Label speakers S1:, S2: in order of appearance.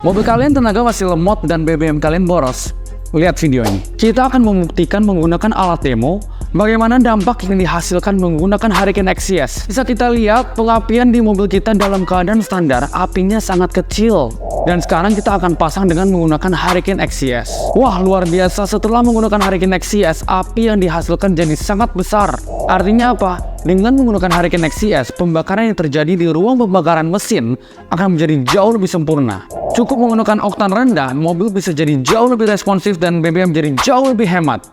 S1: Mobil kalian tenaga masih lemot dan BBM kalian boros? Lihat video ini. Kita akan membuktikan menggunakan alat demo bagaimana dampak yang dihasilkan menggunakan Hurricane XCS. Bisa kita lihat pengapian di mobil kita dalam keadaan standar, apinya sangat kecil. Dan sekarang kita akan pasang dengan menggunakan Hurricane XCS. Wah, luar biasa, setelah menggunakan Hurricane XCS, api yang dihasilkan jadi sangat besar. Artinya apa? Dengan menggunakan Hurricane XCS, pembakaran yang terjadi di ruang pembakaran mesin akan menjadi jauh lebih sempurna. Cukup menggunakan oktan rendah, mobil bisa jadi jauh lebih responsif dan BBM jadi jauh lebih hemat.